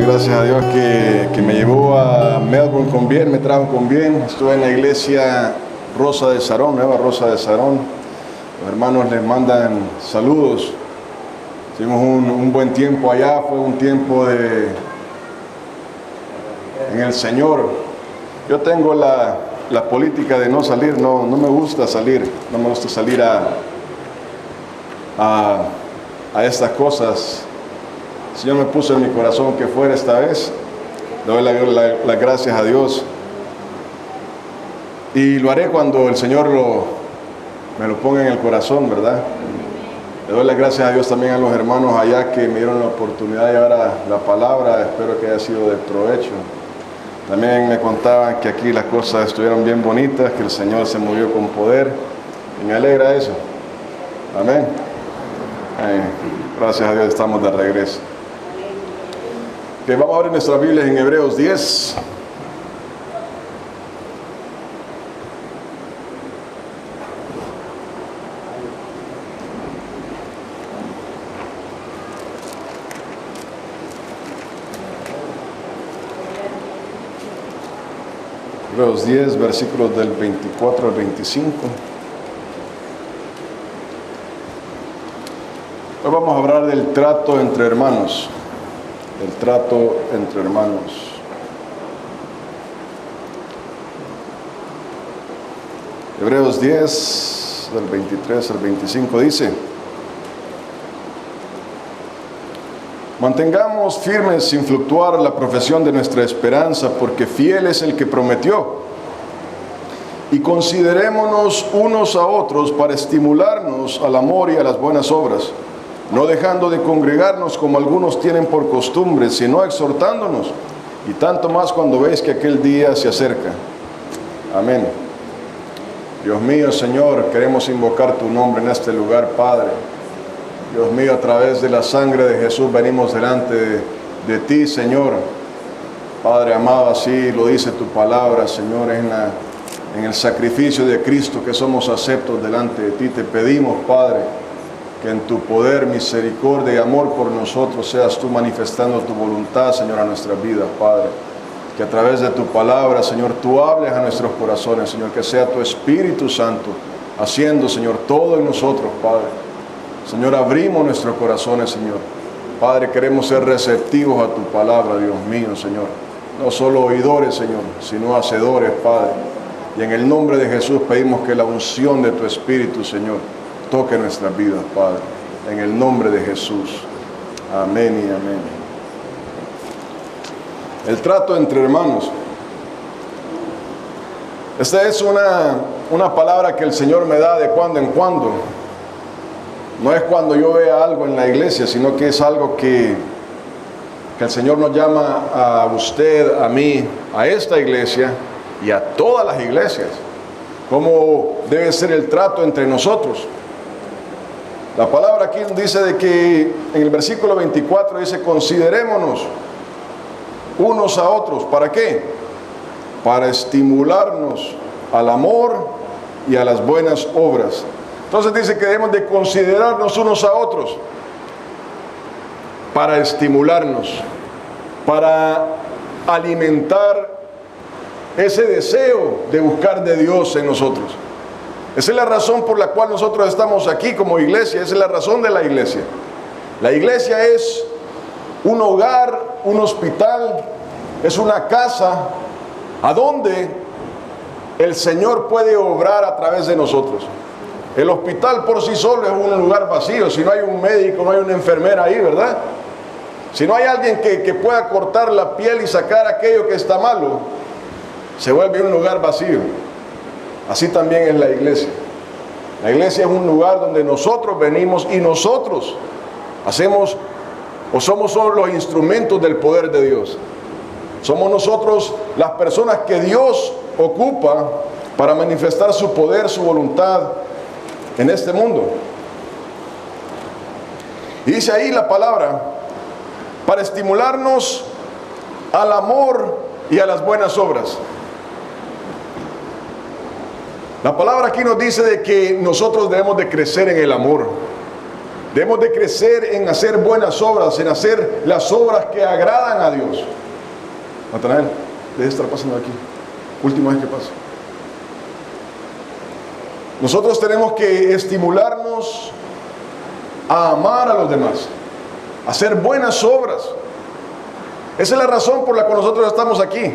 gracias a Dios que me llevó a Melbourne con bien, me trajo con bien. Estuve en la iglesia Rosa de Sarón, Nueva Rosa de Sarón. Los hermanos les mandan saludos. Hicimos un buen tiempo allá, fue un tiempo en el Señor. Yo tengo la política de no salir, no me gusta salir, no me gusta salir a estas cosas. El Señor me puso en mi corazón que fuera esta vez. Le doy las gracias a Dios. Y lo haré cuando el Señor me lo ponga en el corazón, ¿verdad? Le doy las gracias a Dios también a los hermanos allá que me dieron la oportunidad de llevar la palabra. Espero que haya sido de provecho. También me contaban que aquí las cosas estuvieron bien bonitas, que el Señor se movió con poder. Y me alegra eso. Amén. Gracias a Dios estamos de regreso. Que vamos a abrir nuestras Biblias en Hebreos 10. Hebreos 10, versículos del 24 al 25. Hoy vamos a hablar del trato entre hermanos. El trato entre hermanos. Hebreos 10, del 23 al 25 dice: mantengamos firmes sin fluctuar la profesión de nuestra esperanza, porque fiel es el que prometió. Y considerémonos unos a otros para estimularnos al amor y a las buenas obras, no dejando de congregarnos como algunos tienen por costumbre, sino exhortándonos, y tanto más cuando veis que aquel día se acerca. Amén. Dios mío, Señor, queremos invocar tu nombre en este lugar, Padre. Dios mío, a través de la sangre de Jesús venimos delante de ti, Señor. Padre amado, así lo dice tu palabra, Señor, en el sacrificio de Cristo que somos aceptos delante de ti. Te pedimos, Padre, que en tu poder, misericordia y amor por nosotros seas tú manifestando tu voluntad, Señor, a nuestras vidas, Padre. Que a través de tu palabra, Señor, tú hables a nuestros corazones, Señor, que sea tu Espíritu Santo haciendo, Señor, todo en nosotros, Padre. Señor, abrimos nuestros corazones, Señor. Padre, queremos ser receptivos a tu palabra, Dios mío, Señor. No solo oidores, Señor, sino hacedores, Padre. Y en el nombre de Jesús pedimos que la unción de tu Espíritu, Señor, toque nuestras vidas, Padre, en el nombre de Jesús. Amén y amén. El trato entre hermanos. Esta es una palabra que el Señor me da de cuando en cuando. No es cuando yo vea algo en la iglesia, sino que es algo que el Señor nos llama a usted, a mí, a esta iglesia y a todas las iglesias. Cómo debe ser el trato entre nosotros. La palabra aquí dice de que en el versículo 24 dice: considerémonos unos a otros. ¿Para qué? Para estimularnos al amor y a las buenas obras. Entonces dice que debemos de considerarnos unos a otros para estimularnos, para alimentar ese deseo de buscar de Dios en nosotros. Esa es la razón por la cual nosotros estamos aquí como iglesia. Esa es la razón de la iglesia. La iglesia es un hogar, un hospital, es una casa a donde el Señor puede obrar a través de nosotros. El hospital por sí solo es un lugar vacío. Si no hay un médico, no hay una enfermera ahí, ¿verdad? Si no hay alguien que pueda cortar la piel y sacar aquello que está malo, se vuelve un lugar vacío. Así también es la iglesia. La iglesia es un lugar donde nosotros venimos y nosotros hacemos o somos solo los instrumentos del poder de Dios. Somos nosotros las personas que Dios ocupa para manifestar su poder, su voluntad en este mundo. Y dice ahí la palabra: para estimularnos al amor y a las buenas obras. La palabra aquí nos dice de que nosotros debemos de crecer en el amor. Debemos de crecer en hacer buenas obras, en hacer las obras que agradan a Dios. Natanael, debe estar pasando aquí. Última vez que pasa. Nosotros tenemos que estimularnos a amar a los demás, a hacer buenas obras. Esa es la razón por la que nosotros estamos aquí.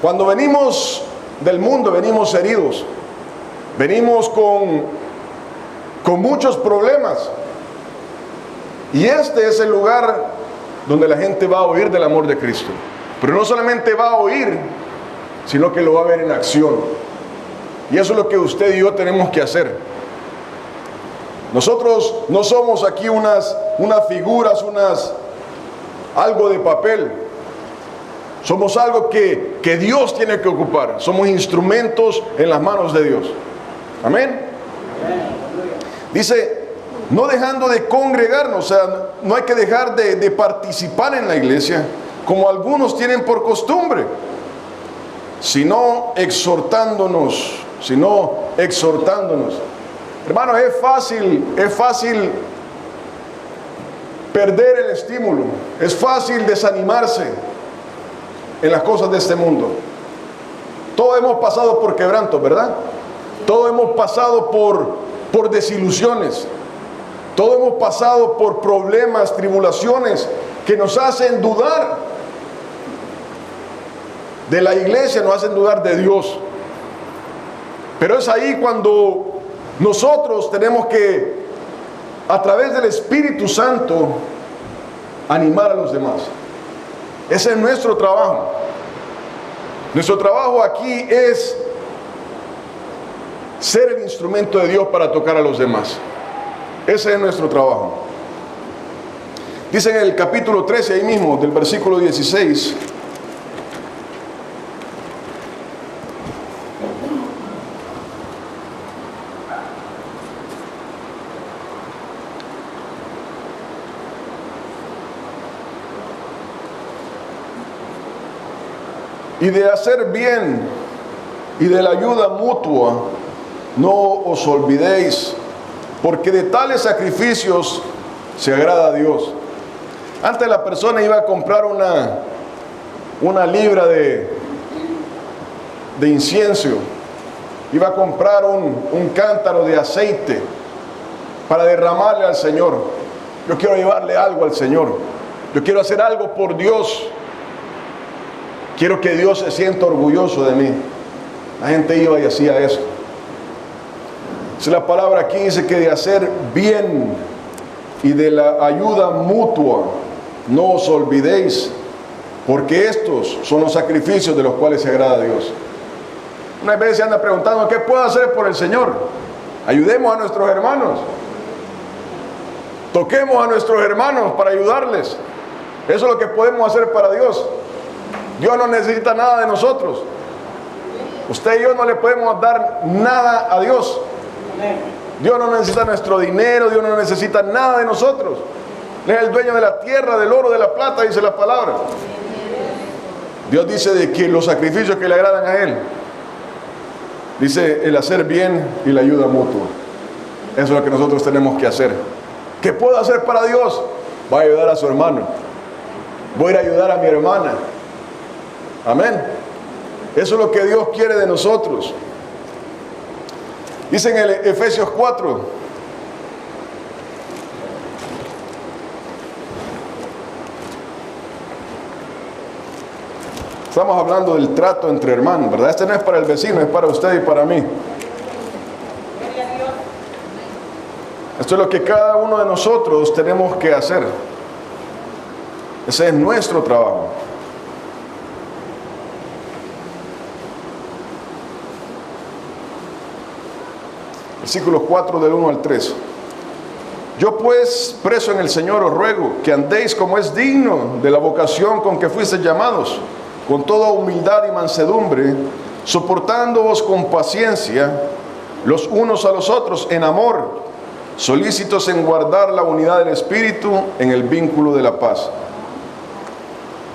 Cuando venimos del mundo, venimos heridos, venimos con muchos problemas. Y este es el lugar donde la gente va a oír del amor de Cristo. Pero no solamente va a oír, sino que lo va a ver en acción. Y eso es lo que usted y yo tenemos que hacer. Nosotros no somos aquí unas figuras, algo de papel. Somos algo que Dios tiene que ocupar. Somos instrumentos en las manos de Dios. Amén. Dice, no dejando de congregarnos, o sea, no hay que dejar de participar en la iglesia, como algunos tienen por costumbre, sino exhortándonos. Hermanos, es fácil perder el estímulo, es fácil desanimarse en las cosas de este mundo. Todos hemos pasado por quebrantos, ¿verdad? Todos hemos pasado por desilusiones. Todos hemos pasado por problemas, tribulaciones que nos hacen dudar de la iglesia, nos hacen dudar de Dios. Pero es ahí cuando nosotros tenemos que, a través del Espíritu Santo, animar a los demás. Ese es nuestro trabajo. Nuestro trabajo aquí es ser el instrumento de Dios para tocar a los demás. Ese es nuestro trabajo. Dice en el capítulo 13, ahí mismo, del versículo 16. Y de hacer bien y de la ayuda mutua, no os olvidéis, porque de tales sacrificios se agrada a Dios. Antes la persona iba a comprar una libra de incienso, iba a comprar un cántaro de aceite para derramarle al Señor. Yo quiero llevarle algo al Señor, yo quiero hacer algo por Dios, quiero que Dios se sienta orgulloso de mí. La gente iba y hacía eso. Si la palabra aquí dice que de hacer bien y de la ayuda mutua, no os olvidéis, porque estos son los sacrificios de los cuales se agrada a Dios. Una vez se anda preguntando, ¿qué puedo hacer por el Señor? Ayudemos a nuestros hermanos. Toquemos a nuestros hermanos para ayudarles. Eso es lo que podemos hacer para Dios. Dios no necesita nada de nosotros. Usted y yo no le podemos dar nada a Dios. Dios no necesita nuestro dinero, Dios no necesita nada de nosotros. Él es el dueño de la tierra, del oro, de la plata, dice la palabra. Dios dice de que los sacrificios que le agradan a Él, dice el hacer bien y la ayuda mutua. Eso es lo que nosotros tenemos que hacer. ¿Qué puedo hacer para Dios? Va a ayudar a su hermano. Voy a ir a ayudar a mi hermana. Amén. Eso es lo que Dios quiere de nosotros. Dice en el Efesios 4. Estamos hablando del trato entre hermanos, ¿verdad? Este no es para el vecino, es para usted y para mí. Esto es lo que cada uno de nosotros tenemos que hacer. Ese es nuestro trabajo. Versículos 4 del 1 al 3. Yo pues, preso en el Señor, os ruego que andéis como es digno de la vocación con que fuisteis llamados, con toda humildad y mansedumbre, soportándoos con paciencia los unos a los otros en amor, solícitos en guardar la unidad del Espíritu en el vínculo de la paz.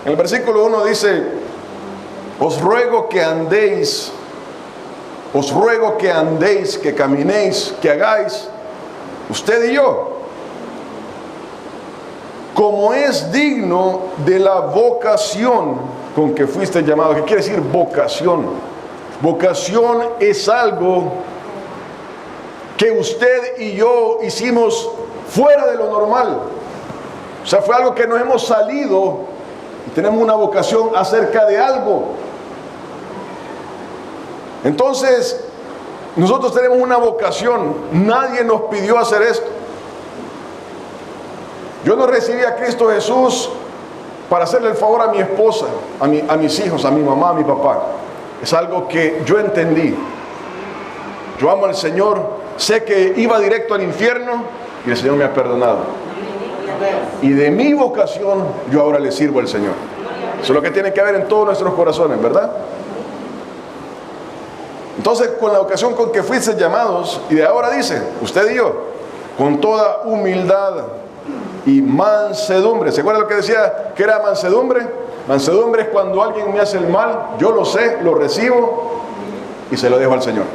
En el versículo 1 dice, os ruego que andéis, que caminéis, que hagáis usted y yo, como es digno de la vocación con que fuiste llamado. ¿Qué quiere decir vocación? Vocación es algo que usted y yo hicimos fuera de lo normal. O sea, fue algo que nos hemos salido y tenemos una vocación acerca de algo. Entonces, nosotros tenemos una vocación. Nadie nos pidió hacer esto. Yo no recibí a Cristo Jesús para hacerle el favor a mi esposa, a mis hijos, a mi mamá, a mi papá. Es algo que yo entendí. Yo amo al Señor, sé que iba directo al infierno y el Señor me ha perdonado. Y de mi vocación yo ahora le sirvo al Señor. Eso es lo que tiene que haber en todos nuestros corazones, ¿verdad? Entonces, con la vocación con que fuiste llamados, y de ahora dice, usted y yo, con toda humildad y mansedumbre. ¿Se acuerda lo que decía que era mansedumbre? Mansedumbre es cuando alguien me hace el mal, yo lo sé, lo recibo y se lo dejo al Señor.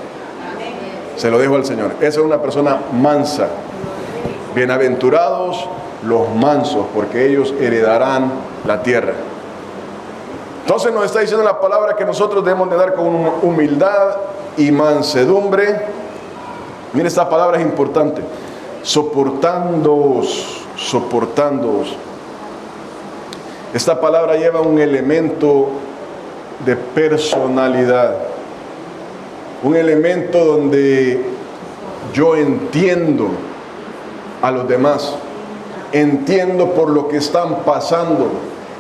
Se lo dejo al Señor. Esa es una persona mansa. Bienaventurados los mansos, porque ellos heredarán la tierra. Entonces nos está diciendo la palabra que nosotros debemos de dar con humildad y mansedumbre. Mire, esta palabra es importante. Soportándoos. Esta palabra lleva un elemento de personalidad, un elemento donde yo entiendo a los demás, entiendo por lo que están pasando,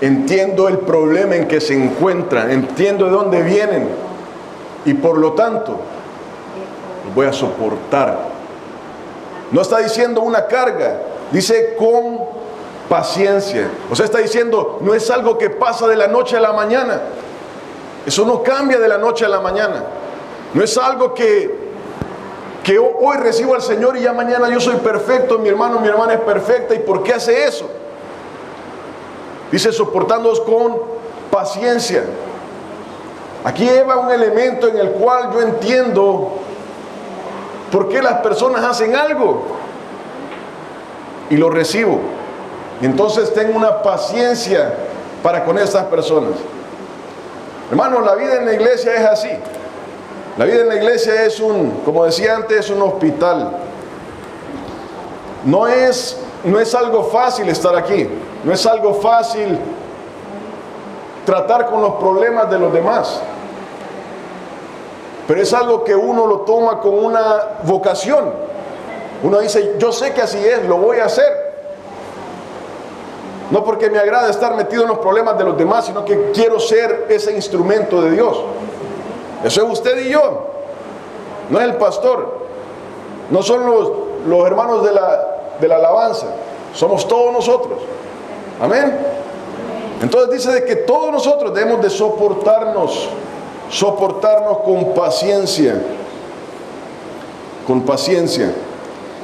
entiendo el problema en que se encuentran, entiendo de dónde vienen y por lo tanto voy a soportar. No está diciendo una carga, dice con paciencia. O sea, está diciendo, no es algo que pasa de la noche a la mañana. Eso no cambia de la noche a la mañana. No es algo que hoy recibo al Señor y ya mañana yo soy perfecto, mi hermano, mi hermana es perfecta. ¿Y por qué hace eso? Dice, soportándoos con paciencia. Aquí lleva un elemento en el cual yo entiendo por qué las personas hacen algo y lo recibo. Y entonces tengo una paciencia para con estas personas. Hermanos, la vida en la iglesia es así. La vida en la iglesia es como decía antes, es un hospital. No es algo fácil estar aquí. No es algo fácil tratar con los problemas de los demás. Pero es algo que uno lo toma con una vocación. Uno dice, yo sé que así es, lo voy a hacer. No porque me agrada estar metido en los problemas de los demás, sino que quiero ser ese instrumento de Dios. Eso es usted y yo. No es el pastor. No son los hermanos de la alabanza. Somos todos nosotros. Amén. Entonces dice de que todos nosotros debemos de soportarnos con paciencia. Con paciencia.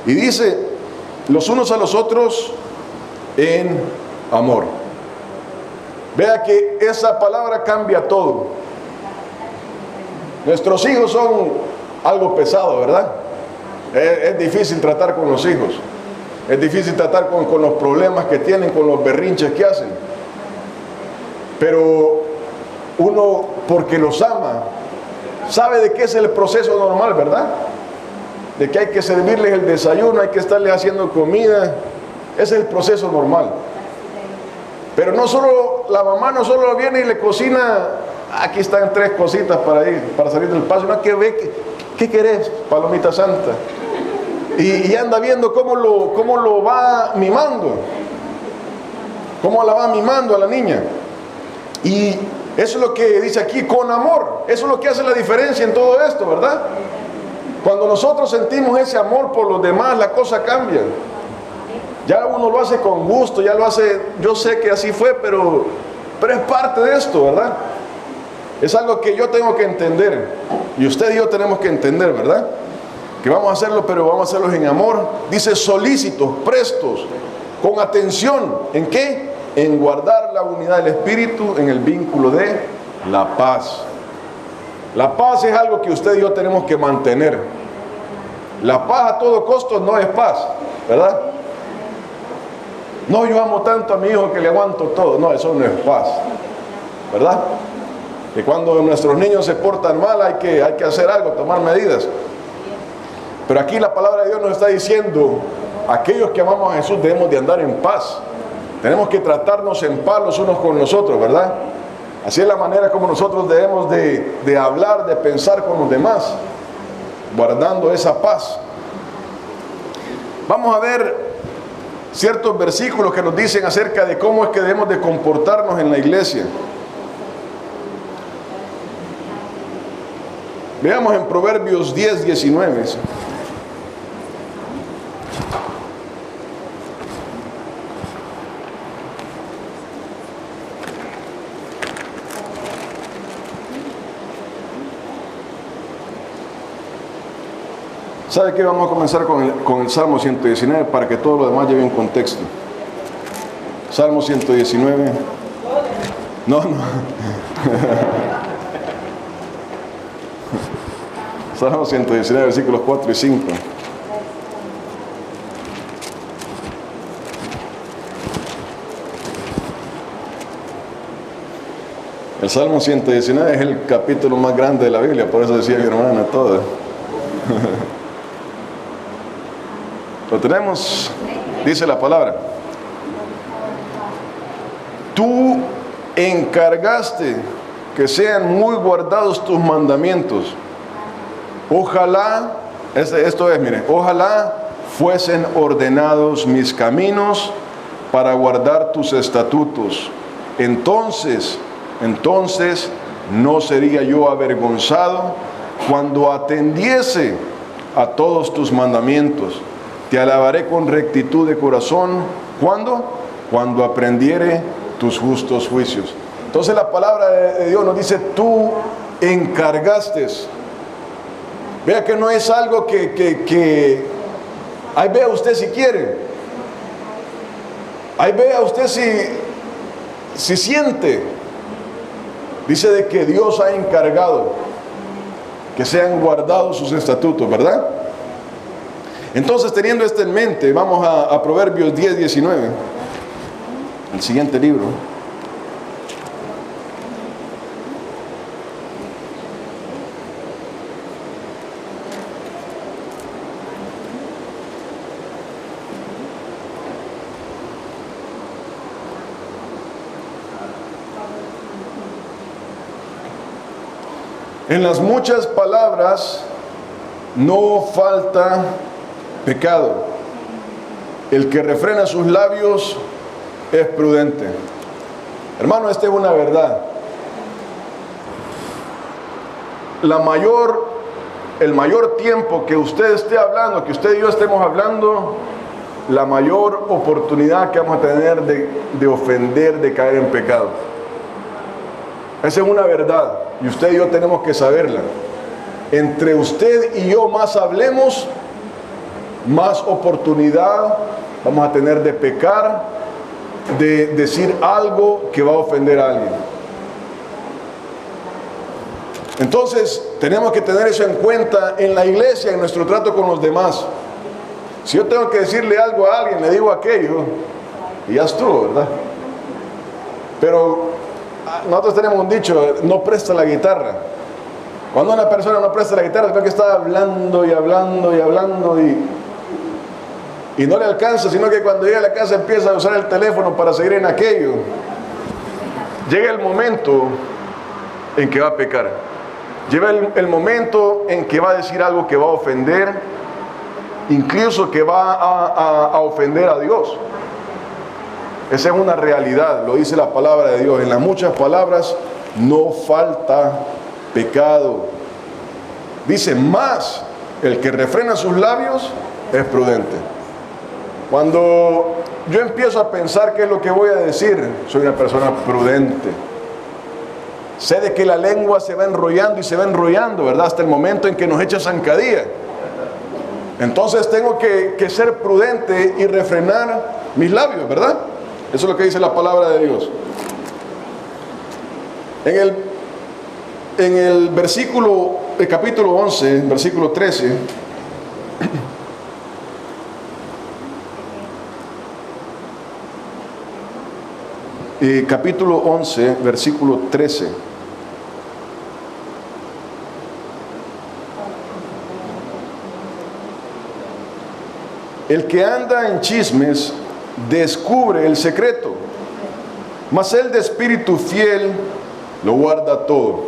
Y dice, los unos a los otros en amor. Vea que esa palabra cambia todo. Nuestros hijos son algo pesado, ¿verdad? Es difícil tratar con los hijos. Es difícil tratar con los problemas que tienen, con los berrinches que hacen. Pero uno, porque los ama, sabe de qué es el proceso normal, ¿verdad? De que hay que servirles el desayuno, hay que estarles haciendo comida. Ese es el proceso normal. Pero no solo, la mamá no solo viene y le cocina, aquí están 3 cositas para salir del paso, no, que ve, ¿qué querés, palomita santa? Y anda viendo cómo lo va mimando, cómo la va mimando a la niña. Y eso es lo que dice aquí, con amor. Eso es lo que hace la diferencia en todo esto, ¿verdad? Cuando nosotros sentimos ese amor por los demás, la cosa cambia. Ya uno lo hace con gusto, ya lo hace, yo sé que así fue, pero es parte de esto, ¿verdad? Es algo que yo tengo que entender, y usted y yo tenemos que entender, ¿verdad? Que vamos a hacerlo, pero vamos a hacerlo en amor. Dice solícitos, prestos, con atención. ¿En qué? En guardar la unidad del Espíritu, en el vínculo de la paz. La paz es algo que usted y yo tenemos que mantener. La paz a todo costo no es paz, ¿verdad? No, yo amo tanto a mi hijo que le aguanto todo. No, eso no es paz, ¿verdad? Que cuando nuestros niños se portan mal hay que hacer algo, tomar medidas. Pero aquí la palabra de Dios nos está diciendo, aquellos que amamos a Jesús debemos de andar en paz. Tenemos que tratarnos en paz los unos con los otros, ¿verdad? Así es la manera como nosotros debemos de hablar, de pensar con los demás, guardando esa paz. Vamos a ver ciertos versículos que nos dicen acerca de cómo es que debemos de comportarnos en la iglesia. Veamos en Proverbios 10, 19. ¿Sabe qué? Vamos a comenzar con el Salmo 119 para que todo lo demás lleve un contexto. Salmo 119. No. Salmo 119, versículos 4 y 5. El Salmo 119 es el capítulo más grande de la Biblia, por eso decía mi hermana todo. Lo tenemos, dice la palabra. Tú encargaste que sean muy guardados tus mandamientos. Ojalá, ojalá fuesen ordenados mis caminos para guardar tus estatutos. Entonces no sería yo avergonzado cuando atendiese a todos tus mandamientos. Te alabaré con rectitud de corazón. ¿Cuándo? Cuando aprendiere tus justos juicios. Entonces la palabra de Dios nos dice, tú encargaste. Vea que no es algo que ahí vea usted si quiere. Ahí vea usted si siente. Dice de que Dios ha encargado que sean guardados sus estatutos, ¿verdad? Entonces, teniendo esto en mente, vamos a Proverbios 10, 19, el siguiente libro. En las muchas palabras no falta pecado. El que refrena sus labios es prudente. Hermano, esta es una verdad. El mayor tiempo que usted esté hablando, que usted y yo estemos hablando, la mayor oportunidad que vamos a tener de ofender, de caer en pecado. Esa es una verdad y usted y yo tenemos que saberla. Entre usted y yo más hablemos, más oportunidad vamos a tener de pecar, de decir algo que va a ofender a alguien. Entonces tenemos que tener eso en cuenta en la iglesia, en nuestro trato con los demás. Si yo tengo que decirle algo a alguien, le digo aquello y ya estuvo, ¿verdad? Pero nosotros tenemos un dicho, no presta la guitarra. Cuando una persona no presta la guitarra, creo que está hablando y hablando y hablando y no le alcanza, sino que cuando llega a la casa empieza a usar el teléfono para seguir en aquello. Llega el momento en que va a pecar. Llega el momento en que va a decir algo que va a ofender, incluso que va a ofender a Dios. Esa es una realidad, lo dice la palabra de Dios. En las muchas palabras no falta pecado. Dice, más el que refrena sus labios es prudente. Cuando yo empiezo a pensar qué es lo que voy a decir, soy una persona prudente. Sé de que la lengua se va enrollando y se va enrollando, ¿verdad? Hasta el momento en que nos echa zancadilla. Entonces tengo que ser prudente y refrenar mis labios, ¿verdad? Eso es lo que dice la palabra de Dios. En el capítulo 11, versículo 13, Capítulo 11, versículo 13. El que anda en chismes descubre el secreto, mas el de espíritu fiel lo guarda todo.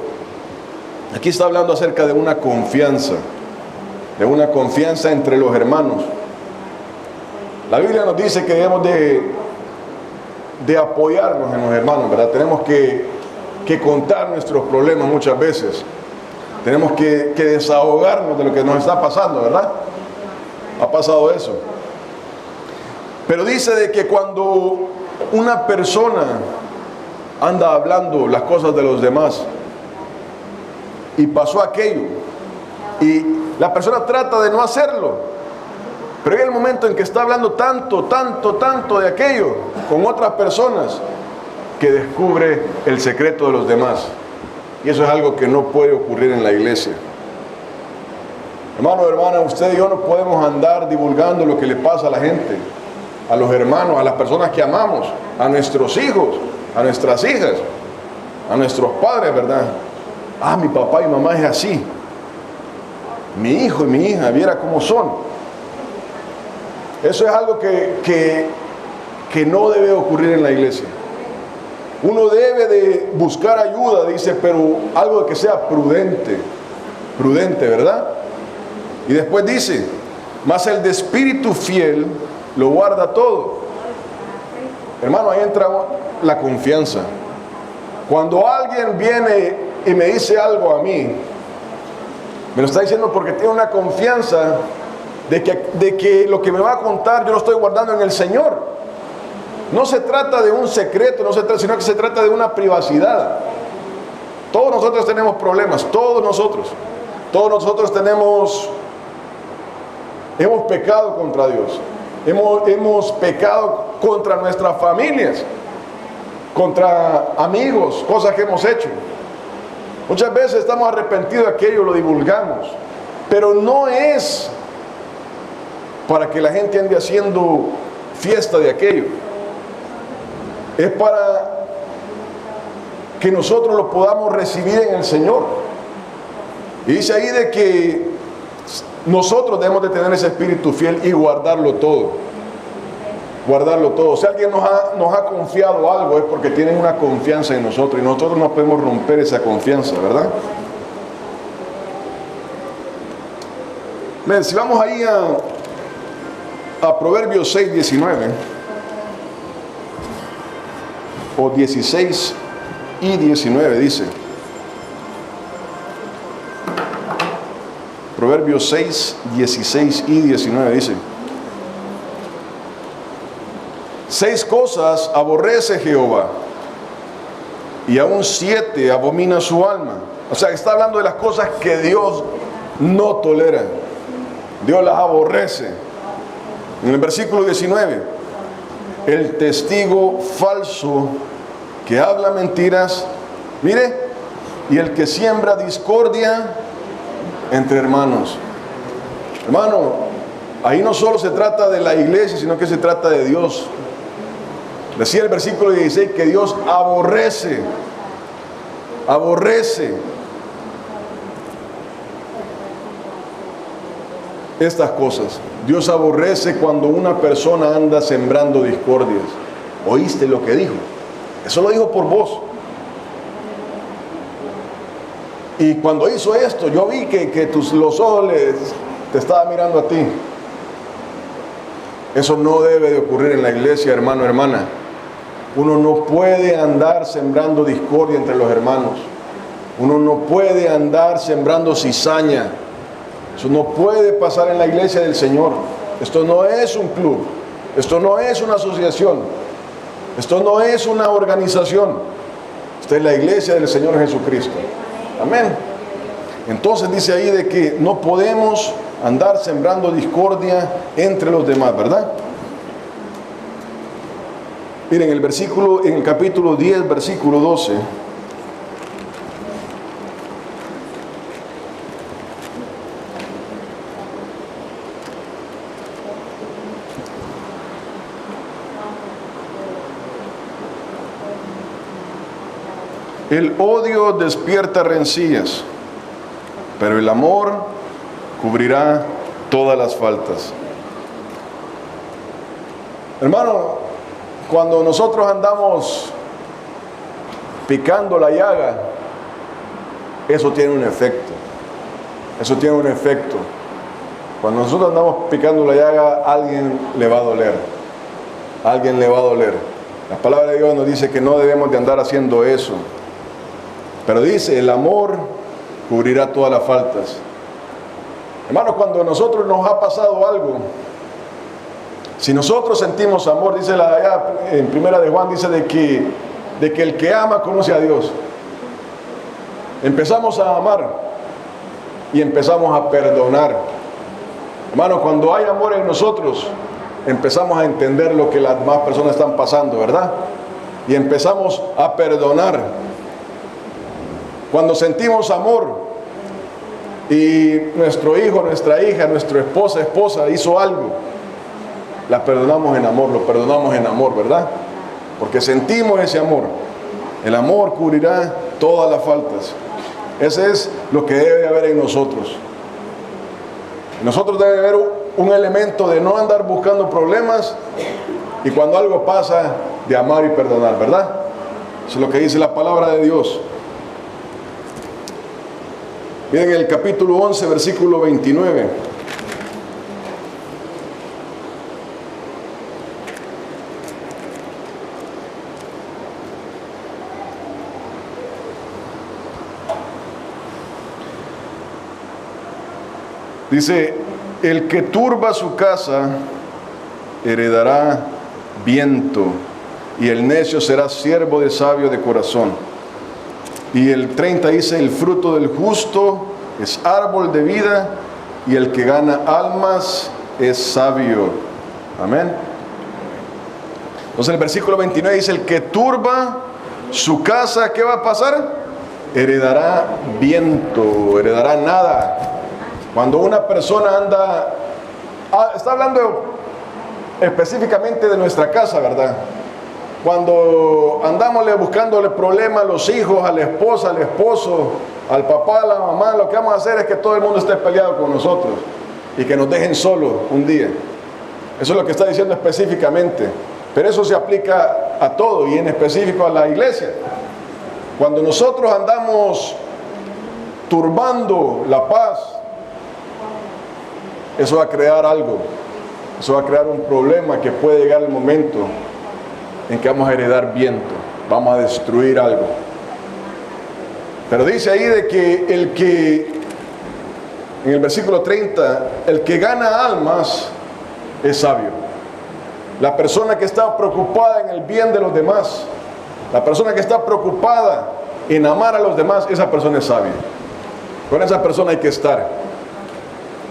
Aquí está hablando acerca de una confianza entre los hermanos. La Biblia nos dice que debemos de apoyarnos en los hermanos, ¿verdad? Tenemos que contar nuestros problemas muchas veces. Tenemos que desahogarnos de lo que nos está pasando, ¿verdad? Ha pasado eso. Pero dice de que cuando una persona anda hablando las cosas de los demás y pasó aquello y la persona trata de no hacerlo, pero hay el momento en que está hablando tanto de aquello con otras personas que descubre el secreto de los demás. Y eso es algo que no puede ocurrir en la iglesia. Hermano, hermana, usted y yo no podemos andar divulgando lo que le pasa a la gente, a los hermanos, a las personas que amamos, a nuestros hijos, a nuestras hijas, a nuestros padres, ¿verdad? Ah, mi papá y mamá es así. Mi hijo y mi hija, viera cómo son. Eso es algo que no debe ocurrir en la iglesia. Uno debe de buscar ayuda, dice, pero algo que sea prudente, ¿verdad? Y después dice, mas el de espíritu fiel lo guarda todo. Hermano, ahí entra la confianza. Cuando alguien viene y me dice algo a mí, me lo está diciendo porque tiene una confianza de que lo que me va a contar yo lo estoy guardando en el Señor. No se trata de un secreto, sino que se trata de una privacidad. Todos nosotros tenemos problemas, todos nosotros hemos pecado contra Dios, hemos pecado contra nuestras familias, contra amigos, cosas que hemos hecho. Muchas veces estamos arrepentidos de aquello, lo divulgamos, pero no es para que la gente ande haciendo fiesta de aquello. Es para que nosotros lo podamos recibir en el Señor. Y dice ahí de que nosotros debemos de tener ese espíritu fiel y guardarlo todo. Guardarlo todo. Si alguien nos ha confiado algo es porque tienen una confianza en nosotros y nosotros no podemos romper esa confianza, ¿verdad? Miren, si vamos ahí a Proverbios 6, 19 o 16 y 19 dice. Proverbios 6, 16 y 19 dice: 6 cosas aborrece Jehová, y aún 7 abomina su alma. O sea, está hablando de las cosas que Dios no tolera. Dios las aborrece. En el versículo 19, el testigo falso que habla mentiras, mire, y el que siembra discordia entre hermanos. Hermano, ahí no solo se trata de la iglesia, sino que se trata de Dios. Decía el versículo 16 que Dios aborrece estas cosas. Dios aborrece cuando una persona anda sembrando discordias. ¿Oíste lo que dijo? Eso lo dijo por vos. Y cuando hizo esto, yo vi que los ojos te estaban mirando a ti. Eso no debe de ocurrir en la iglesia, hermano, hermana. Uno no puede andar sembrando discordia entre los hermanos. Uno no puede andar sembrando cizaña. Eso no puede pasar en la iglesia del Señor. Esto no es un club. Esto no es una asociación. Esto no es una organización. Esta es la iglesia del Señor Jesucristo. Amén. Entonces dice ahí de que no podemos andar sembrando discordia entre los demás, ¿verdad? Miren, en el capítulo 10, versículo 12. El odio despierta rencillas, pero el amor cubrirá todas las faltas. Hermano, cuando nosotros andamos picando la llaga, eso tiene un efecto. Eso tiene un efecto. Cuando nosotros andamos picando la llaga, a alguien le va a doler. A alguien le va a doler. La palabra de Dios nos dice que no debemos de andar haciendo eso. Pero dice, el amor cubrirá todas las faltas. Hermano, cuando a nosotros nos ha pasado algo, si nosotros sentimos amor, dice allá en primera de Juan, dice de que el que ama conoce a Dios. Empezamos a amar y empezamos a perdonar. Hermano, cuando hay amor en nosotros, empezamos a entender lo que las demás personas están pasando, ¿verdad? Y empezamos a perdonar. Cuando sentimos amor y nuestro hijo, nuestra hija, nuestra esposa hizo algo, la perdonamos en amor, lo perdonamos en amor, ¿verdad? Porque sentimos ese amor. El amor cubrirá todas las faltas. Ese es lo que debe haber en nosotros. En nosotros debe haber un elemento de no andar buscando problemas y cuando algo pasa, de amar y perdonar, ¿verdad? Eso es lo que dice la palabra de Dios. Miren el capítulo 11, versículo 29. Dice, el que turba su casa heredará viento, y el necio será siervo de sabio de corazón. Y el 30 dice, el fruto del justo es árbol de vida, y el que gana almas es sabio. Amén. Entonces el versículo 29 dice, el que turba su casa, ¿qué va a pasar? Heredará viento, heredará nada. Cuando una persona anda, está hablando específicamente de nuestra casa, ¿verdad? Cuando andamos buscándole problemas a los hijos, a la esposa, al esposo, al papá, a la mamá, lo que vamos a hacer es que todo el mundo esté peleado con nosotros y que nos dejen solos un día. Eso es lo que está diciendo específicamente. Pero eso se aplica a todo y en específico a la iglesia. Cuando nosotros andamos turbando la paz, eso va a crear algo, eso va a crear un problema que puede llegar el momento en que vamos a heredar viento, vamos a destruir algo. Pero dice ahí de que en el versículo 30, el que gana almas es sabio. La persona que está preocupada en el bien de los demás, la persona que está preocupada en amar a los demás, esa persona es sabia. Con esa persona hay que estar.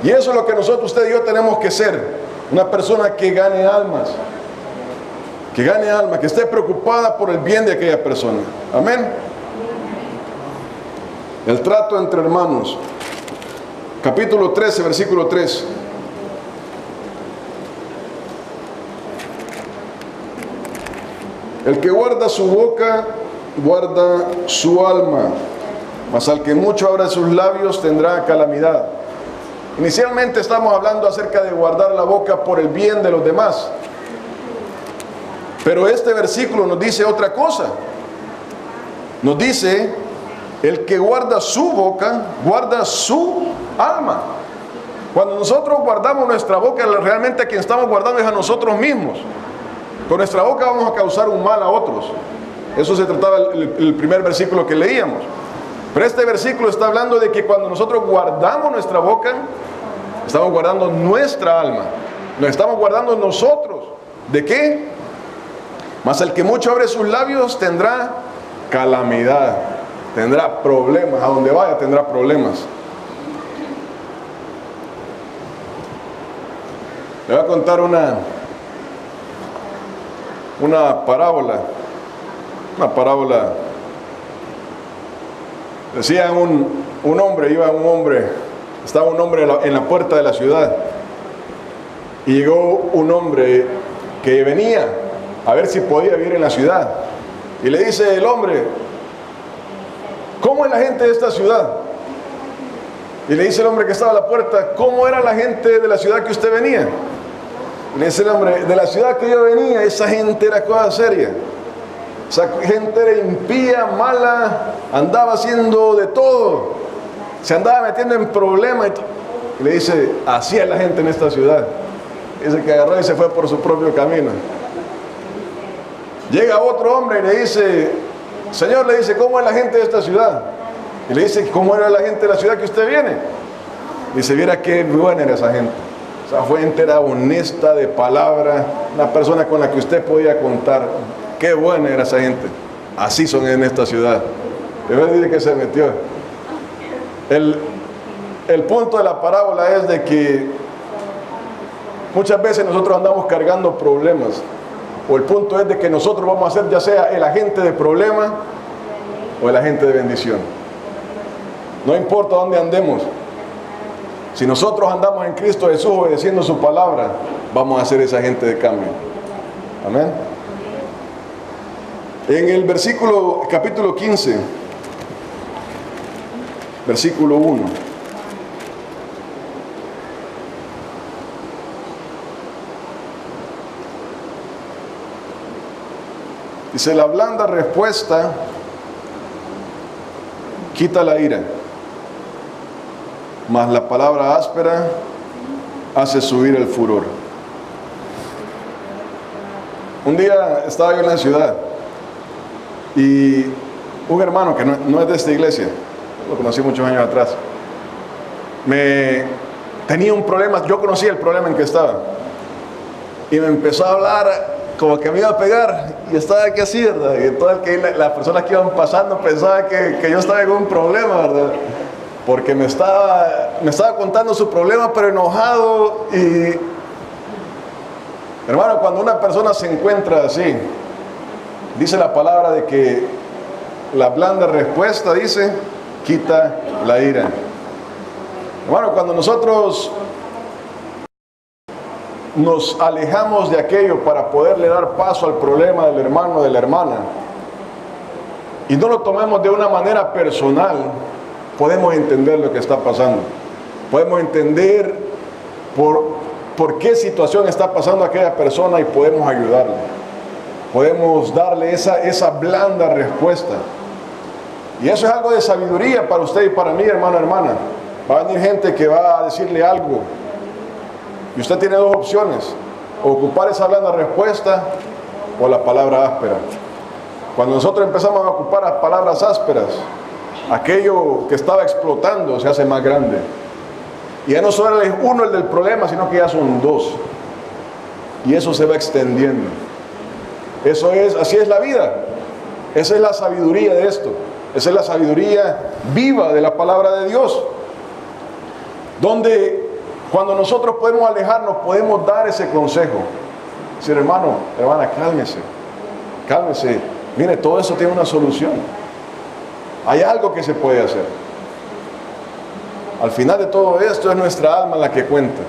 Y eso es lo que nosotros, usted y yo, tenemos que ser. Una persona que gane almas. Que gane almas, que esté preocupada por el bien de aquella persona. Amén. El trato entre hermanos. Capítulo 13, versículo 3. El que guarda su boca, guarda su alma. Mas al que mucho abra sus labios, tendrá calamidad. Inicialmente estamos hablando acerca de guardar la boca por el bien de los demás. Pero este versículo nos dice otra cosa. Nos dice, el que guarda su boca, guarda su alma. Cuando nosotros guardamos nuestra boca, realmente a quien estamos guardando es a nosotros mismos. Con nuestra boca vamos a causar un mal a otros. Eso se trataba el primer versículo que leíamos. Pero este versículo está hablando de que cuando nosotros guardamos nuestra boca, estamos guardando nuestra alma. Nos estamos guardando nosotros. ¿De qué? Mas el que mucho abre sus labios tendrá calamidad. Tendrá problemas. A donde vaya tendrá problemas. Le voy a contar una parábola. Una parábola. Decía un hombre, estaba un hombre en la puerta de la ciudad y llegó un hombre que venía a ver si podía vivir en la ciudad y le dice el hombre, ¿cómo es la gente de esta ciudad? Y le dice el hombre que estaba a la puerta, ¿cómo era la gente de la ciudad que usted venía? Y le dice el hombre, de la ciudad que yo venía, esa gente era cosa seria. Esa gente era impía, mala, andaba haciendo de todo, se andaba metiendo en problemas. Y le dice, así es la gente en esta ciudad. Dice que agarró y se fue por su propio camino. Llega otro hombre y le dice, Señor, le dice, ¿cómo es la gente de esta ciudad? Y le dice, ¿cómo era la gente de la ciudad que usted viene? Dice, viera qué buena era esa gente. Esa gente era honesta, de palabra, una persona con la que usted podía contar. Qué buena era esa gente. Así son en esta ciudad. Y luego dice que se metió. El punto de la parábola es de que muchas veces nosotros andamos cargando problemas. O el punto es de que nosotros vamos a ser ya sea el agente de problema o el agente de bendición. No importa dónde andemos. Si nosotros andamos en Cristo Jesús obedeciendo su palabra, vamos a ser ese agente de cambio. Amén. En el capítulo 15, versículo 1. Dice, la blanda respuesta quita la ira, mas la palabra áspera hace subir el furor. Un día estaba yo en la ciudad y un hermano que no es de esta iglesia, lo conocí muchos años atrás, tenía un problema. Yo conocía el problema en que estaba y me empezó a hablar como que me iba a pegar, y estaba aquí así, ¿verdad? Y las personas que iban pasando pensaban que yo estaba en un problema, ¿verdad? Porque me estaba contando su problema, pero enojado. Y hermano, cuando una persona se encuentra así, dice la palabra de que la blanda respuesta, dice, quita la ira. Hermano, cuando nosotros nos alejamos de aquello para poderle dar paso al problema del hermano o de la hermana, y no lo tomemos de una manera personal, podemos entender lo que está pasando. Podemos entender por qué situación está pasando aquella persona y podemos ayudarle. Podemos darle esa blanda respuesta. Y eso es algo de sabiduría para usted y para mí, hermano, hermana. Va a venir gente que va a decirle algo y usted tiene dos opciones: ocupar esa blanda respuesta o la palabra áspera. Cuando nosotros empezamos a ocupar las palabras ásperas, aquello que estaba explotando se hace más grande. Y ya no solo es uno el del problema, sino que ya son dos. Y eso se va extendiendo. Así es la vida. Esa es la sabiduría de esto. Esa es la sabiduría viva de la palabra de Dios. Donde cuando nosotros podemos alejarnos, podemos dar ese consejo. Decir, hermano, hermana, cálmese. Mire, todo eso tiene una solución. Hay algo que se puede hacer. Al final de todo esto es nuestra alma la que cuenta.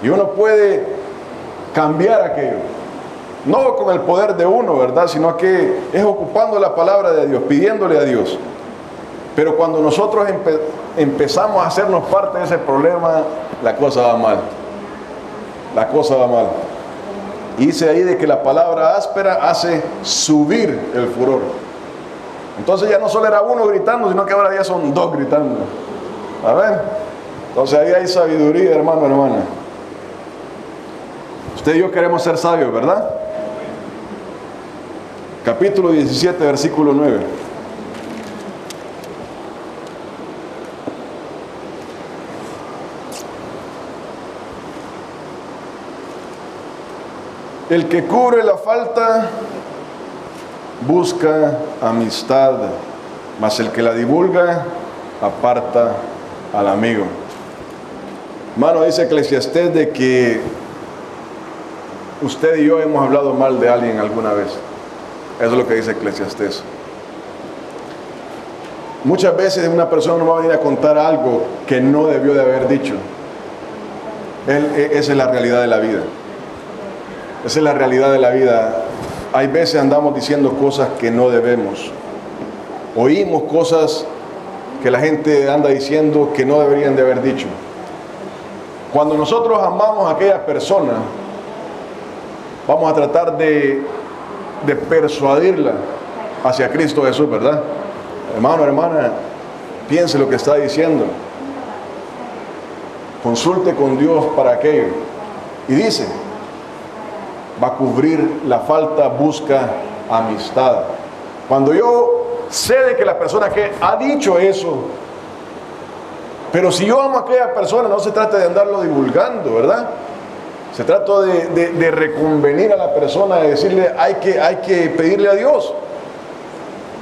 Y uno puede cambiar aquello. No con el poder de uno, ¿verdad? Sino que es ocupando la palabra de Dios, pidiéndole a Dios. Pero cuando nosotros empezamos a hacernos parte de ese problema, la cosa va mal. La cosa va mal. Y dice ahí de que la palabra áspera hace subir el furor. Entonces ya no solo era uno gritando, sino que ahora ya son dos gritando. A ver. Entonces ahí hay sabiduría, hermano, hermana. Usted y yo queremos ser sabios, ¿verdad? Capítulo 17, versículo 9. El que cubre la falta busca amistad, mas el que la divulga aparta al amigo. Hermano, dice Eclesiastés de que usted y yo hemos hablado mal de alguien alguna vez. Eso es lo que dice Eclesiastés. Muchas veces una persona nos va a venir a contar algo que no debió de haber dicho. Esa es la realidad de la vida. Esa es la realidad de la vida. Hay veces andamos diciendo cosas que no debemos. Oímos cosas que la gente anda diciendo que no deberían de haber dicho. Cuando nosotros amamos a aquella persona, vamos a tratar de persuadirla hacia Cristo Jesús, ¿verdad? Hermano, hermana, piense lo que está diciendo. Consulte con Dios para aquello. Y dice, va a cubrir la falta, busca amistad. Cuando yo sé de que la persona que ha dicho eso, pero si yo amo a aquella persona, no se trata de andarlo divulgando, ¿verdad? Se trata de reconvenir a la persona, de decirle, hay que pedirle a Dios,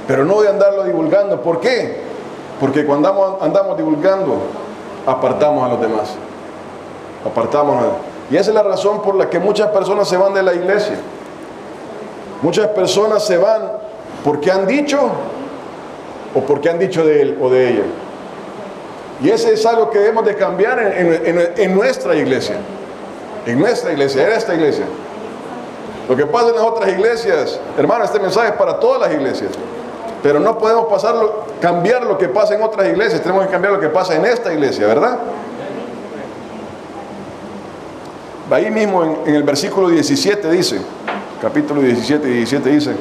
pero no de andarlo divulgando. ¿Por qué? Porque cuando andamos divulgando, apartamos a los demás. Y esa es la razón por la que muchas personas se van de la iglesia. Muchas personas se van porque han dicho, o porque han dicho de él o de ella. Y ese es algo que debemos de cambiar en nuestra iglesia. En nuestra iglesia, en esta iglesia. Lo que pasa en las otras iglesias, hermano, este mensaje es para todas las iglesias. Pero no podemos cambiar lo que pasa en otras iglesias, tenemos que cambiar lo que pasa en esta iglesia, ¿verdad? Ahí mismo en el versículo 17 dice, capítulo 17 y 17 dice,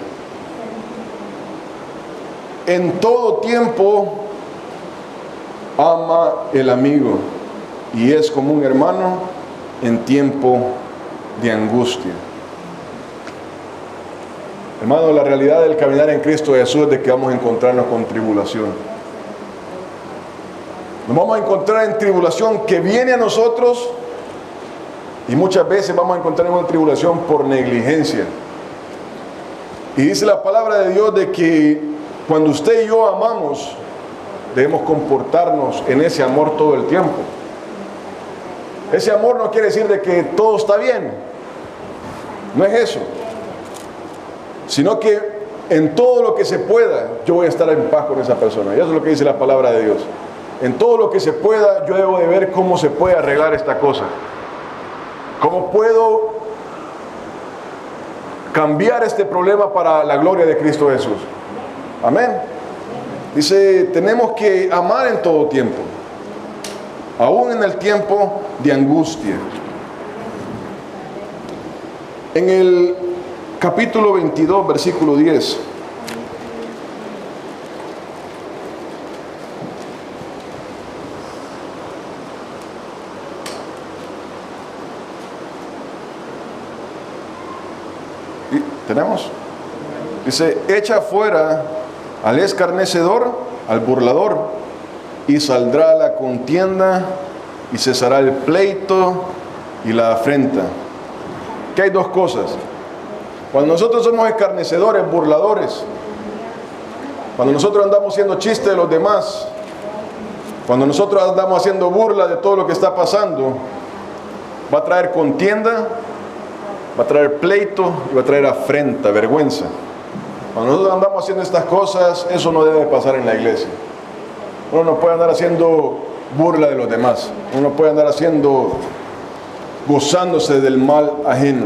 en todo tiempo ama el amigo y es como un hermano en tiempo de angustia. Hermano, la realidad del caminar en Cristo Jesús es de que vamos a encontrarnos con tribulación. Nos vamos a encontrar en tribulación que viene a nosotros y muchas veces vamos a encontrar una tribulación por negligencia. Y dice la palabra de Dios de que cuando usted y yo amamos, debemos comportarnos en ese amor todo el tiempo. Ese amor no quiere decir de que todo está bien, no es eso, sino que en todo lo que se pueda yo voy a estar en paz con esa persona. Y eso es lo que dice la palabra de Dios. En todo lo que se pueda yo debo de ver cómo se puede arreglar esta cosa, cómo puedo cambiar este problema para la gloria de Cristo Jesús. Amén. Dice, tenemos que amar en todo tiempo, aún en el tiempo de angustia. En el capítulo 22, versículo 10. ¿Tenemos? Dice, echa fuera al escarnecedor, al burlador, y saldrá la contienda y cesará el pleito y la afrenta. Que hay dos cosas. Cuando nosotros somos escarnecedores, burladores, cuando nosotros andamos haciendo chiste de los demás, cuando nosotros andamos haciendo burla de todo lo que está pasando, va a traer contienda, va a traer pleito y va a traer afrenta, vergüenza. Cuando nosotros andamos haciendo estas cosas, eso no debe pasar en la iglesia. Uno no puede andar haciendo burla de los demás. Uno puede andar gozándose del mal ajeno.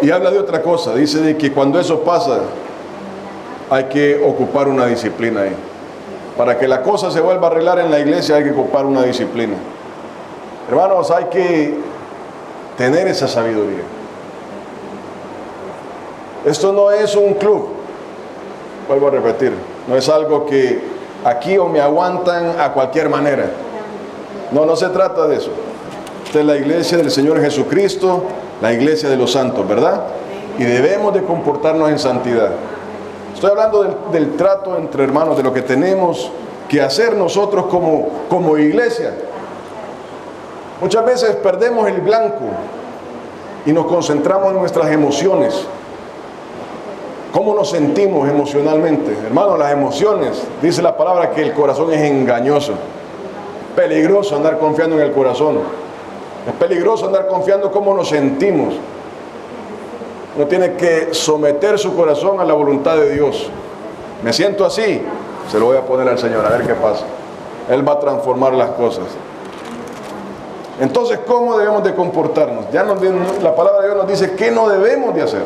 Y habla de otra cosa. Dice de que cuando eso pasa, hay que ocupar una disciplina ahí. Para que la cosa se vuelva a arreglar en la iglesia, hay que ocupar una disciplina. Hermanos, hay que tener esa sabiduría. Esto no es un club, vuelvo a repetir, no es algo que aquí o me aguantan a cualquier manera. No se trata de eso. Esta es la iglesia del Señor Jesucristo, la iglesia de los santos, ¿verdad? Y debemos de comportarnos en santidad. Estoy hablando del trato entre hermanos, de lo que tenemos que hacer nosotros como iglesia. Muchas veces perdemos el blanco y nos concentramos en nuestras emociones. ¿Cómo nos sentimos emocionalmente? Hermano, las emociones, dice la palabra que el corazón es engañoso. Peligroso andar confiando en el corazón. Es peligroso andar confiando cómo nos sentimos. Uno tiene que someter su corazón a la voluntad de Dios. Me siento así, se lo voy a poner al Señor, a ver qué pasa. Él va a transformar las cosas. Entonces, ¿cómo debemos de comportarnos? La palabra de Dios nos dice qué no debemos de hacer.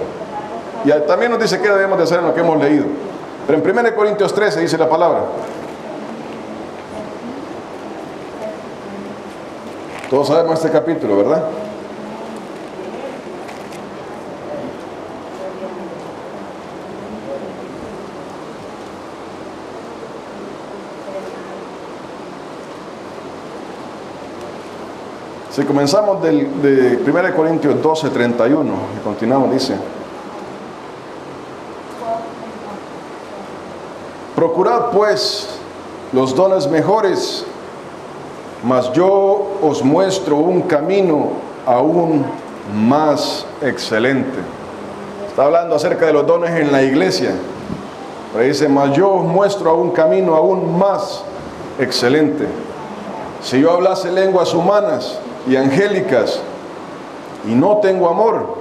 Y también nos dice qué debemos de hacer en lo que hemos leído. Pero en 1 Corintios 13 dice la palabra. Todos sabemos este capítulo, ¿verdad? Si comenzamos de 1 Corintios 12, 31 y continuamos, dice: procurad pues los dones mejores, mas yo os muestro un camino aún más excelente. Está hablando acerca de los dones en la iglesia, pero dice: mas yo os muestro un camino aún más excelente. Si yo hablase lenguas humanas y angélicas y no tengo amor,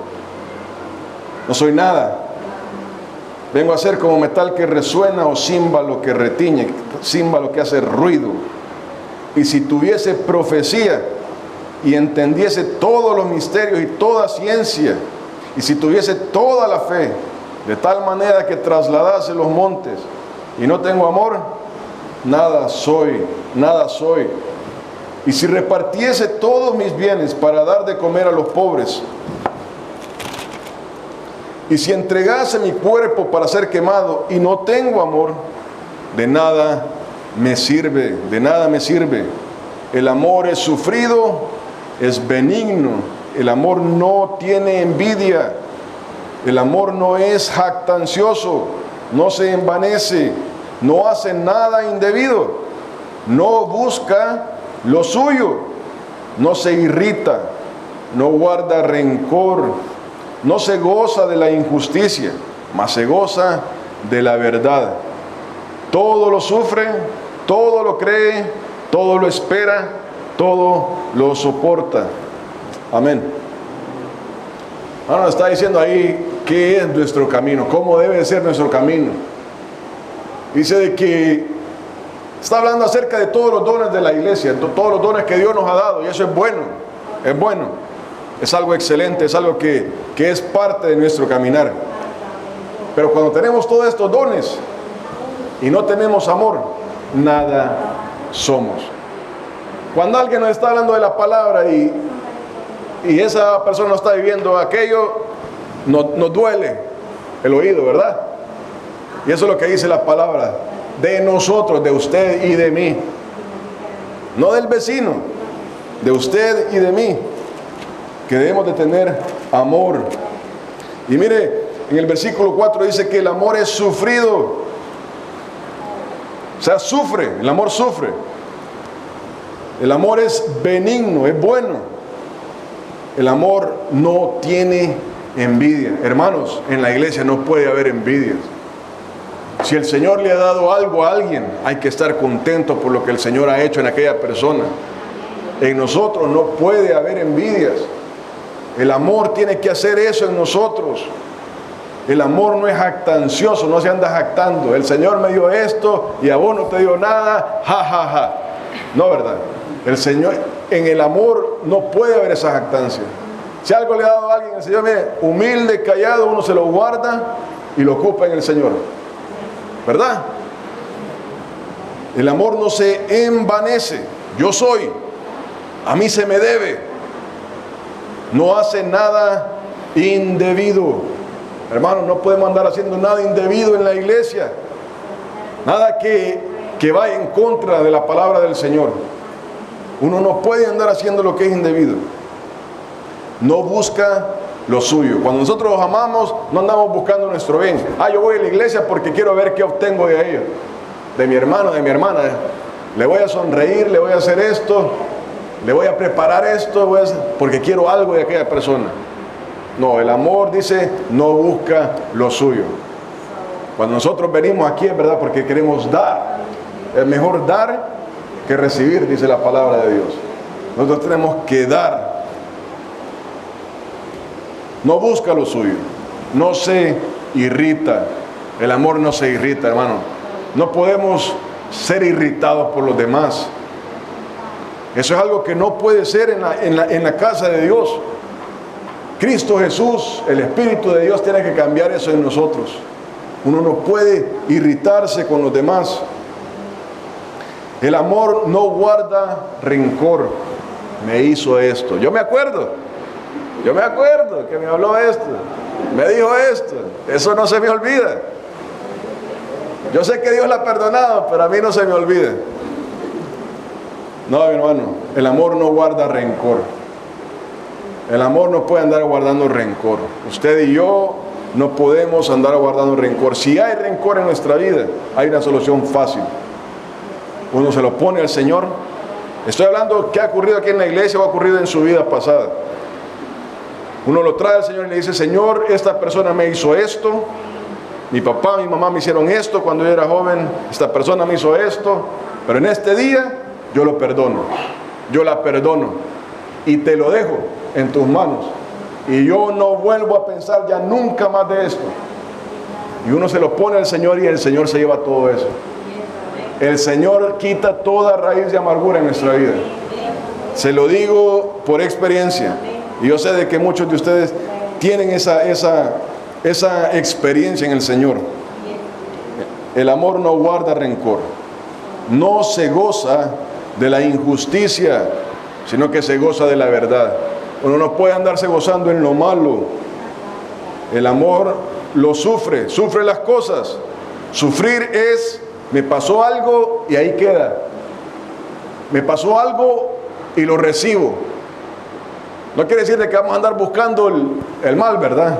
no soy nada. Vengo a ser como metal que resuena o címbalo que retiñe, címbalo que hace ruido. Y si tuviese profecía y entendiese todos los misterios y toda ciencia, y si tuviese toda la fe, de tal manera que trasladase los montes, y no tengo amor, nada soy, nada soy. Y si repartiese todos mis bienes para dar de comer a los pobres, y si entregase mi cuerpo para ser quemado y no tengo amor, de nada me sirve, de nada me sirve. El amor es sufrido, es benigno, el amor no tiene envidia, el amor no es jactancioso, no se envanece, no hace nada indebido, no busca lo suyo, no se irrita, no guarda rencor, no se goza de la injusticia, mas se goza de la verdad. Todo lo sufre, todo lo cree, todo lo espera, todo lo soporta. Amén. Ahora está diciendo ahí qué es nuestro camino, cómo debe ser nuestro camino. Dice de que está hablando acerca de todos los dones de la iglesia, todos los dones que Dios nos ha dado, y eso es bueno, es bueno, es algo excelente, es algo que es parte de nuestro caminar. Pero cuando tenemos todos estos dones y no tenemos amor, nada somos. Cuando alguien nos está hablando de la palabra y esa persona no está viviendo aquello, nos duele el oído, ¿verdad? Y eso es lo que dice la palabra de nosotros, de usted y de mí, no del vecino, de usted y de mí, que debemos de tener amor. Y mire, en el versículo 4 dice que el amor es sufrido, o sea, sufre, el amor sufre. El amor es benigno, es bueno. El amor no tiene envidia. Hermanos, en la iglesia no puede haber envidias. Si el Señor le ha dado algo a alguien, hay que estar contento por lo que el Señor ha hecho en aquella persona. En nosotros no puede haber envidias. El amor tiene que hacer eso en nosotros. El amor no es jactancioso, no se anda jactando. El Señor me dio esto y a vos no te dio nada, ja, ja, ja. No, ¿verdad? El Señor, en el amor no puede haber esa jactancia. Si algo le ha dado a alguien, el Señor, mire, humilde, callado, uno se lo guarda y lo ocupa en el Señor. ¿Verdad? El amor no se envanece. Yo soy, a mí se me debe. No hace nada indebido. Hermanos, no podemos andar haciendo nada indebido en la iglesia. Nada que vaya en contra de la palabra del Señor. Uno no puede andar haciendo lo que es indebido. No busca lo suyo. Cuando nosotros los amamos, no andamos buscando nuestro bien. Yo voy a la iglesia porque quiero ver qué obtengo de ellos, de mi hermano, de mi hermana. Le voy a sonreír, le voy a hacer esto, le voy a preparar esto, porque quiero algo de aquella persona. No, el amor, dice, no busca lo suyo. Cuando nosotros venimos aquí es verdad porque queremos dar. Es mejor dar que recibir, dice la palabra de Dios. Nosotros tenemos que dar. No busca lo suyo, no se irrita. El amor no se irrita, hermano. No podemos ser irritados por los demás. Eso es algo que no puede ser en la casa de Dios. Cristo Jesús, el Espíritu de Dios tiene que cambiar eso en nosotros. Uno no puede irritarse con los demás. El amor no guarda rencor. Me hizo esto. Yo me acuerdo que me habló esto, me dijo esto. Eso no se me olvida. Yo sé que Dios la ha perdonado, pero a mí no se me olvida. No, mi hermano, el amor no guarda rencor. El amor no puede andar guardando rencor. Usted y yo no podemos andar guardando rencor. Si hay rencor en nuestra vida, hay una solución fácil. Uno se lo pone al Señor. Estoy hablando que ha ocurrido aquí en la iglesia o ha ocurrido en su vida pasada. Uno lo trae al Señor y le dice: Señor, esta persona me hizo esto. Mi papá, mi mamá me hicieron esto cuando yo era joven. Esta persona me hizo esto. Pero en este día yo lo perdono. Yo la perdono. Y te lo dejo en tus manos. Y yo no vuelvo a pensar ya nunca más de esto. Y uno se lo pone al Señor y el Señor se lleva todo eso. El Señor quita toda raíz de amargura en nuestra vida. Se lo digo por experiencia. Y yo sé de que muchos de ustedes tienen esa experiencia en el Señor. El amor no guarda rencor. No se goza de la injusticia, sino que se goza de la verdad. Uno no puede andarse gozando en lo malo. El amor lo sufre las cosas. Sufrir es: me pasó algo y ahí queda. Me pasó algo y lo recibo. No quiere decir de que vamos a andar buscando el mal, ¿verdad?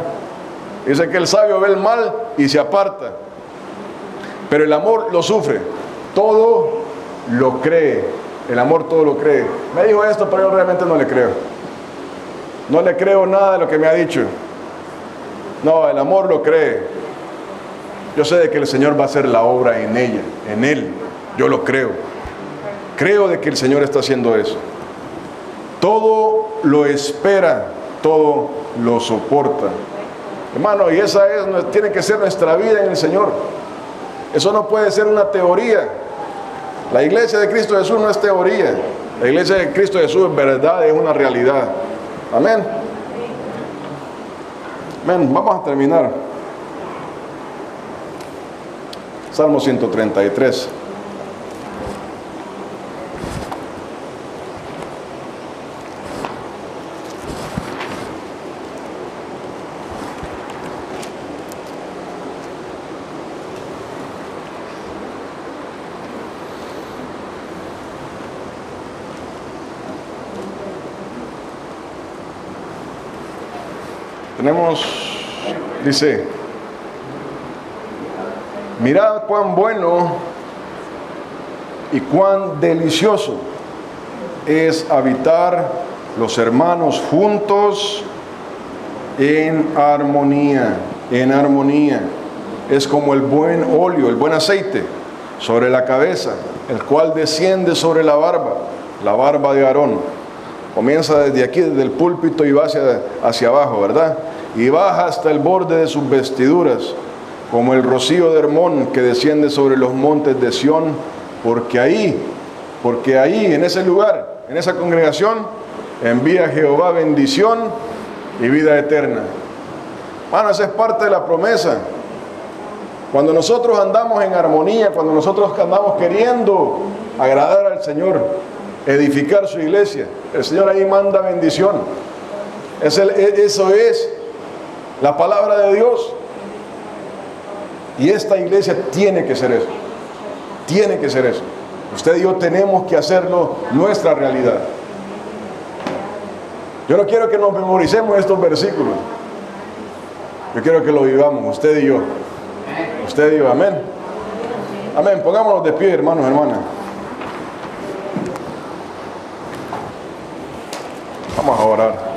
Dice que el sabio ve el mal y se aparta. Pero el amor lo sufre. Todo lo cree. El amor todo lo cree. Me dijo esto, pero yo realmente no le creo. No le creo nada de lo que me ha dicho. No, el amor lo cree. Yo sé de que el Señor va a hacer la obra en ella, en él. Yo lo creo. Creo de que el Señor está haciendo eso. Todo lo espera, todo lo soporta. Hermano, y esa tiene que ser nuestra vida en el Señor. Eso no puede ser una teoría. La iglesia de Cristo Jesús no es teoría. La iglesia de Cristo Jesús es verdad, es una realidad. Amén. Amén. Vamos a terminar. Salmo 133. Dice: mirad cuán bueno y cuán delicioso es habitar los hermanos juntos en armonía. En armonía. Es como el buen óleo, el buen aceite sobre la cabeza, el cual desciende sobre la barba de Aarón. Comienza desde aquí, desde el púlpito, y va hacia abajo, ¿verdad? Y baja hasta el borde de sus vestiduras, como el rocío de Hermón que desciende sobre los montes de Sión, porque ahí, en ese lugar, en esa congregación, envía Jehová bendición y vida eterna. Bueno, esa es parte de la promesa. Cuando nosotros andamos en armonía, cuando nosotros andamos queriendo agradar al Señor, edificar su iglesia, el Señor ahí manda bendición. Eso es la palabra de Dios. Y esta iglesia tiene que ser eso. Tiene que ser eso. Usted y yo tenemos que hacerlo nuestra realidad. Yo no quiero que nos memoricemos estos versículos. Yo quiero que lo vivamos, usted y yo. Usted y yo, amén. Amén. Pongámonos de pie, hermanos, hermanas. Vamos a orar.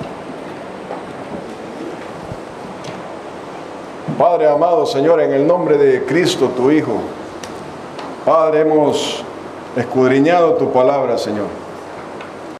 Padre amado, Señor, en el nombre de Cristo, tu Hijo, Padre, hemos escudriñado tu palabra, Señor.